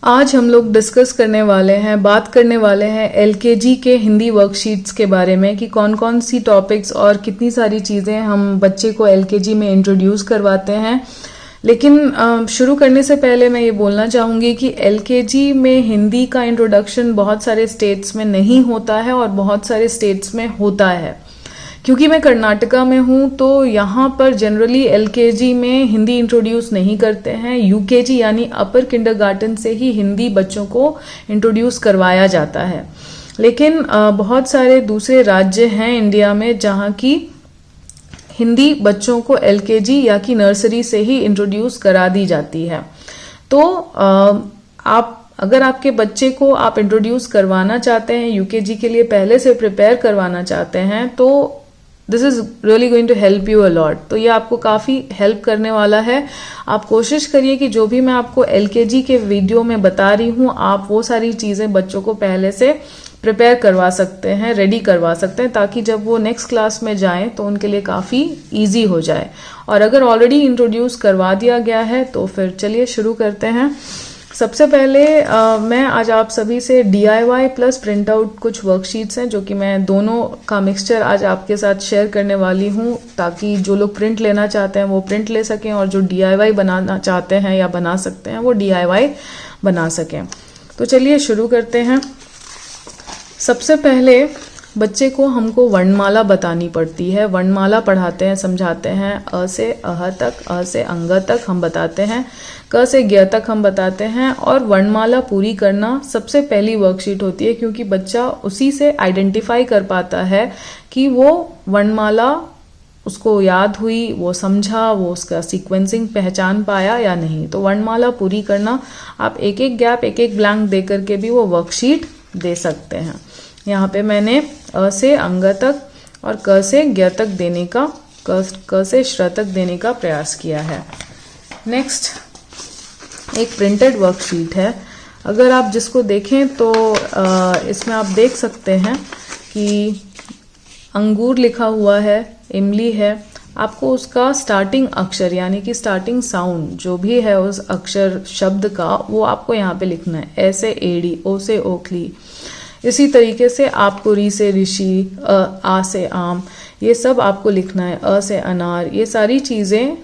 आज हम लोग डिस्कस करने वाले हैं, बात करने वाले हैं एलकेजी के हिंदी वर्कशीट्स के बारे में कि कौन कौन सी टॉपिक्स और कितनी सारी चीज़ें हम बच्चे को एलकेजी में इंट्रोड्यूस करवाते हैं। लेकिन शुरू करने से पहले मैं ये बोलना चाहूँगी कि एलकेजी में हिंदी का इंट्रोडक्शन बहुत सारे स्टेट्स में नहीं होता है और बहुत सारे स्टेट्स में होता है। क्योंकि मैं कर्नाटका में हूँ तो यहाँ पर जनरली एलकेजी में हिंदी इंट्रोड्यूस नहीं करते हैं। यूकेजी यानी अपर किंडरगार्टन से ही हिंदी बच्चों को इंट्रोड्यूस करवाया जाता है। लेकिन बहुत सारे दूसरे राज्य हैं इंडिया में जहाँ की हिंदी बच्चों को एलकेजी या कि नर्सरी से ही इंट्रोड्यूस करा दी जाती है। तो अगर आपके बच्चे को आप इंट्रोड्यूस करवाना चाहते हैं, यूकेजी के लिए पहले से प्रिपेयर करवाना चाहते हैं, तो this is really going to help you a lot. तो ये आपको काफ़ी हेल्प करने वाला है। आप कोशिश करिए कि जो भी मैं आपको एलकेजी के वीडियो में बता रही हूँ, आप वो सारी चीज़ें बच्चों को पहले से प्रिपेयर करवा सकते हैं, रेडी करवा सकते हैं, ताकि जब वो नेक्स्ट क्लास में जाएं तो उनके लिए काफ़ी ईजी हो जाए। और अगर ऑलरेडी इंट्रोड्यूस करवा दिया गया है तो फिर चलिए शुरू करते हैं। सबसे पहले मैं आज आप सभी से DIY प्लस प्रिंट आउट कुछ वर्कशीट्स हैं जो कि मैं दोनों का मिक्सचर आज आपके साथ शेयर करने वाली हूँ, ताकि जो लोग प्रिंट लेना चाहते हैं वो प्रिंट ले सकें और जो DIY बनाना चाहते हैं या बना सकते हैं वो DIY बना सकें। तो चलिए शुरू करते हैं। सबसे पहले बच्चे को हमको वर्णमाला बतानी पड़ती है। वर्णमाला पढ़ाते हैं, समझाते हैं। अ से अह तक, अ से अंग तक हम बताते हैं, क से ज्ञ तक हम बताते हैं। और वर्णमाला पूरी करना सबसे पहली वर्कशीट होती है, क्योंकि बच्चा उसी से आइडेंटिफाई कर पाता है कि वो वर्णमाला उसको याद हुई, वो समझा, वो उसका सीक्वेंसिंग पहचान पाया या नहीं। तो वर्णमाला पूरी करना आप एक एक गैप, एक एक ब्लैंक दे करके भी वो वर्कशीट दे सकते हैं। यहाँ पे मैंने अ से अंग तक और क से ज्ञ तक देने का, क से श्र तक देने का प्रयास किया है। नेक्स्ट एक प्रिंटेड वर्कशीट है। अगर आप जिसको देखें तो इसमें आप देख सकते हैं कि अंगूर लिखा हुआ है, इमली है। आपको उसका स्टार्टिंग अक्षर यानी कि स्टार्टिंग साउंड जो भी है उस अक्षर शब्द का, वो आपको यहाँ पे लिखना है। ए से एड़ी, ओ से ओखली। इसी तरीके से आपको री से ऋषि, आ से आम, ये सब आपको लिखना है। अ से अनार। ये सारी चीज़ें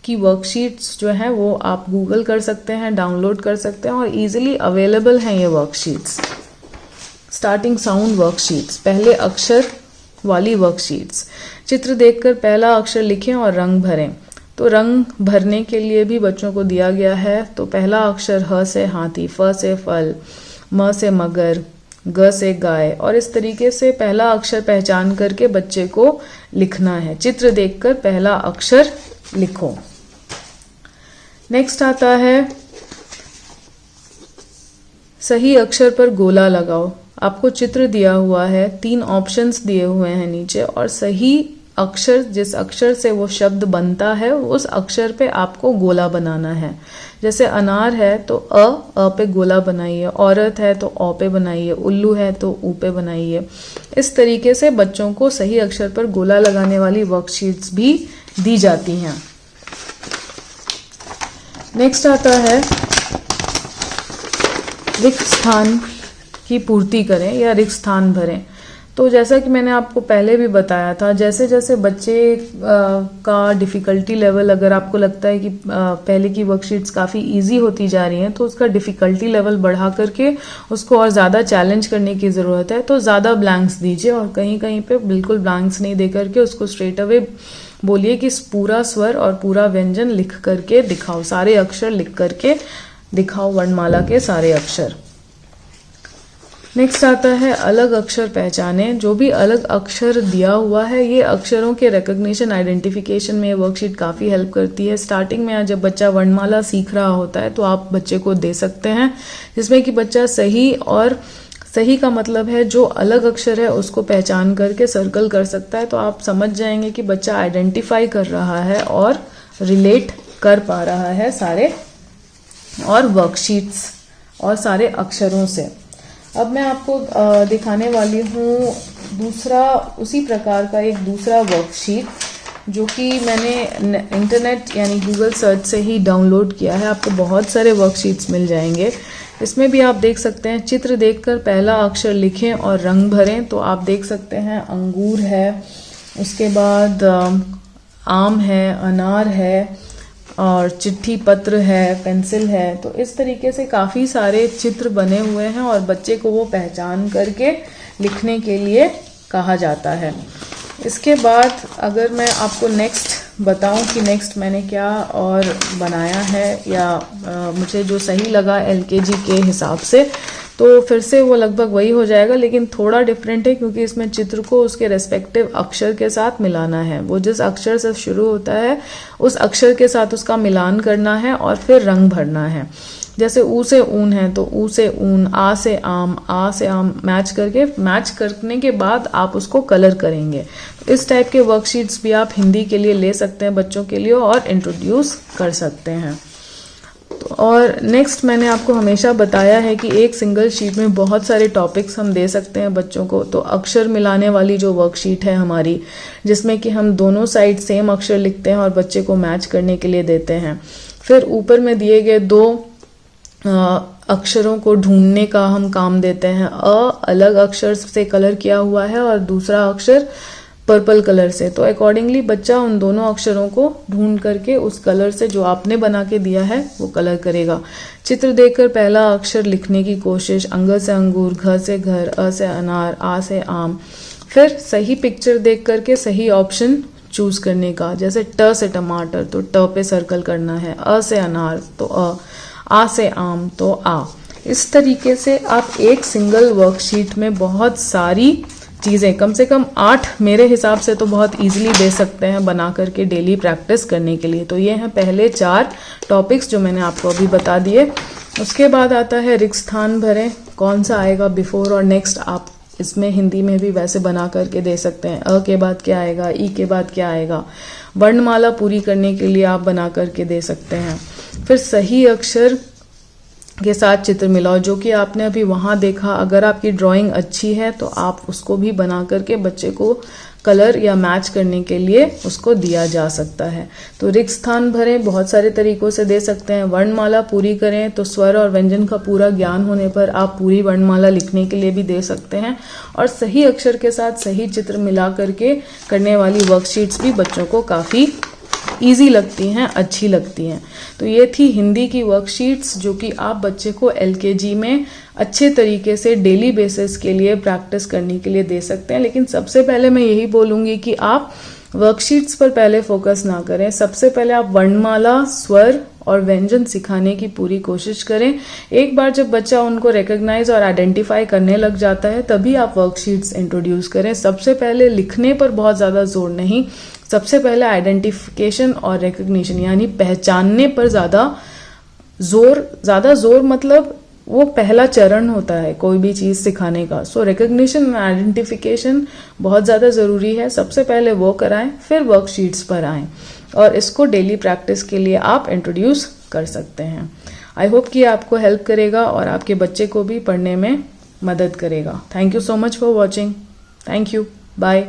की वर्कशीट्स जो हैं वो आप गूगल कर सकते हैं, डाउनलोड कर सकते हैं और इजीली अवेलेबल हैं ये वर्कशीट्स। स्टार्टिंग साउंड वर्कशीट्स, पहले अक्षर वाली वर्कशीट्स। चित्र देखकर पहला अक्षर लिखें और रंग भरें। तो रंग भरने के लिए भी बच्चों को दिया गया है। तो पहला अक्षर ह से हाथी, फ से फल, म से मगर, ग से गाय, और इस तरीके से पहला अक्षर पहचान करके बच्चे को लिखना है। चित्र देखकर पहला अक्षर लिखो। नेक्स्ट आता है सही अक्षर पर गोला लगाओ। आपको चित्र दिया हुआ है, 3 ऑप्शंस दिए हुए हैं नीचे, और सही अक्षर जिस अक्षर से वो शब्द बनता है उस अक्षर पे आपको गोला बनाना है। जैसे अनार है तो अ पे गोला बनाइए, औरत है तो औ पे बनाइए, उल्लू है तो ऊ पे बनाइए। इस तरीके से बच्चों को सही अक्षर पर गोला लगाने वाली वर्कशीट्स भी दी जाती हैं। नेक्स्ट आता है रिक्त स्थान की पूर्ति करें या रिक्त स्थान भरें। तो जैसा कि मैंने आपको पहले भी बताया था, जैसे जैसे बच्चे का डिफ़िकल्टी लेवल, अगर आपको लगता है कि पहले की वर्कशीट्स काफ़ी इजी होती जा रही हैं, तो उसका डिफ़िकल्टी लेवल बढ़ा करके उसको और ज़्यादा चैलेंज करने की ज़रूरत है। तो ज़्यादा ब्लैंक्स दीजिए और कहीं कहीं पे बिल्कुल ब्लैंक्स नहीं दे करके उसको स्ट्रेट अवे बोलिए कि पूरा स्वर और पूरा व्यंजन लिख करके दिखाओ, सारे अक्षर लिख करके दिखाओ, वर्णमाला के सारे अक्षर। नेक्स्ट आता है अलग अक्षर पहचाने। जो भी अलग अक्षर दिया हुआ है, ये अक्षरों के रिकग्निशन, आइडेंटिफिकेशन में ये वर्कशीट काफ़ी हेल्प करती है। स्टार्टिंग में जब बच्चा वर्णमाला सीख रहा होता है तो आप बच्चे को दे सकते हैं, जिसमें कि बच्चा सही, और सही का मतलब है जो अलग अक्षर है उसको पहचान करके सर्कल कर सकता है। तो आप समझ जाएंगे कि बच्चा आइडेंटिफाई कर रहा है और रिलेट कर पा रहा है सारे और वर्कशीट्स और सारे अक्षरों से। अब मैं आपको दिखाने वाली हूँ दूसरा, उसी प्रकार का एक दूसरा वर्कशीट जो कि मैंने इंटरनेट यानी गूगल सर्च से ही डाउनलोड किया है। आपको बहुत सारे वर्कशीट्स मिल जाएंगे। इसमें भी आप देख सकते हैं, चित्र देखकर पहला अक्षर लिखें और रंग भरें। तो आप देख सकते हैं अंगूर है, उसके बाद आम है, अनार है और चिट्ठी पत्र है, पेंसिल है। तो इस तरीके से काफ़ी सारे चित्र बने हुए हैं और बच्चे को वो पहचान करके लिखने के लिए कहा जाता है। इसके बाद अगर मैं आपको नेक्स्ट बताऊं कि नेक्स्ट मैंने क्या और बनाया है या मुझे जो सही लगा एलकेजी के हिसाब से, तो फिर से वो लगभग वही हो जाएगा, लेकिन थोड़ा डिफरेंट है क्योंकि इसमें चित्र को उसके रेस्पेक्टिव अक्षर के साथ मिलाना है। वो जिस अक्षर से शुरू होता है उस अक्षर के साथ उसका मिलान करना है और फिर रंग भरना है। जैसे ऊ से ऊन है तो ऊ से ऊन, आ से आम मैच करने के बाद आप उसको कलर करेंगे। तो इस टाइप के वर्कशीट्स भी आप हिंदी के लिए ले सकते हैं बच्चों के लिए और इंट्रोड्यूस कर सकते हैं। तो और नेक्स्ट मैंने आपको हमेशा बताया है कि एक सिंगल शीट में बहुत सारे टॉपिक्स हम दे सकते हैं बच्चों को। तो अक्षर मिलाने वाली जो वर्कशीट है हमारी, जिसमें कि हम दोनों साइड सेम अक्षर लिखते हैं और बच्चे को मैच करने के लिए देते हैं। फिर ऊपर में दिए गए 2 अक्षरों को ढूंढने का हम काम देते हैं। अलग अक्षर से कलर किया हुआ है और दूसरा अक्षर पर्पल कलर से। तो अकॉर्डिंगली बच्चा उन दोनों अक्षरों को ढूंढ करके उस कलर से जो आपने बना के दिया है वो कलर करेगा। चित्र देखकर पहला अक्षर लिखने की कोशिश, अंग से अंगूर, घ से घर, अ से अनार, आ से आम। फिर सही पिक्चर देख करके सही ऑप्शन चूज करने का। जैसे ट से टमाटर तो ट पे सर्कल करना है, अ से अनार तो आ से आम तो आ। इस तरीके से आप एक सिंगल वर्कशीट में बहुत सारी चीज़ें, कम से कम 8 मेरे हिसाब से तो बहुत इजीली दे सकते हैं बना करके डेली प्रैक्टिस करने के लिए। तो ये हैं पहले 4 टॉपिक्स जो मैंने आपको अभी बता दिए। उसके बाद आता है रिक्त स्थान भरें। कौन सा आएगा बिफोर और नेक्स्ट, आप इसमें हिंदी में भी वैसे बना करके दे सकते हैं। अ के बाद क्या आएगा, ई के बाद क्या आएगा। वर्णमाला पूरी करने के लिए आप बना करके दे सकते हैं। फिर सही अक्षर के साथ चित्र मिलाओ, जो कि आपने अभी वहाँ देखा। अगर आपकी ड्राइंग अच्छी है तो आप उसको भी बना करके बच्चे को कलर या मैच करने के लिए उसको दिया जा सकता है। तो रिक्त स्थान भरें बहुत सारे तरीकों से दे सकते हैं। वर्णमाला पूरी करें, तो स्वर और व्यंजन का पूरा ज्ञान होने पर आप पूरी वर्णमाला लिखने के लिए भी दे सकते हैं। और सही अक्षर के साथ सही चित्र मिला करके करने वाली वर्कशीट्स भी बच्चों को काफ़ी ईजी लगती हैं, अच्छी लगती हैं। तो ये थी हिंदी की वर्कशीट्स जो कि आप बच्चे को एलकेजी में अच्छे तरीके से डेली बेसिस के लिए प्रैक्टिस करने के लिए दे सकते हैं। लेकिन सबसे पहले मैं यही बोलूँगी कि आप वर्कशीट्स पर पहले फोकस ना करें। सबसे पहले आप वर्णमाला, स्वर और व्यंजन सिखाने की पूरी कोशिश करें। एक बार जब बच्चा उनको रिकॉग्नाइज और आइडेंटिफाई करने लग जाता है तभी आप वर्कशीट्स इंट्रोड्यूस करें। सबसे पहले लिखने पर बहुत ज़्यादा जोर नहीं, सबसे पहले आइडेंटिफिकेशन और रिकग्निशन यानी पहचानने पर ज़्यादा जोर मतलब वो पहला चरण होता है कोई भी चीज़ सिखाने का। सो रिकग्निशन एंड आइडेंटिफिकेशन बहुत ज़्यादा ज़रूरी है। सबसे पहले वो कराएं, फिर वर्कशीट्स पर आएं और इसको डेली प्रैक्टिस के लिए आप इंट्रोड्यूस कर सकते हैं। आई होप कि आपको हेल्प करेगा और आपके बच्चे को भी पढ़ने में मदद करेगा। Thank you so much for watching. Thank you. Bye.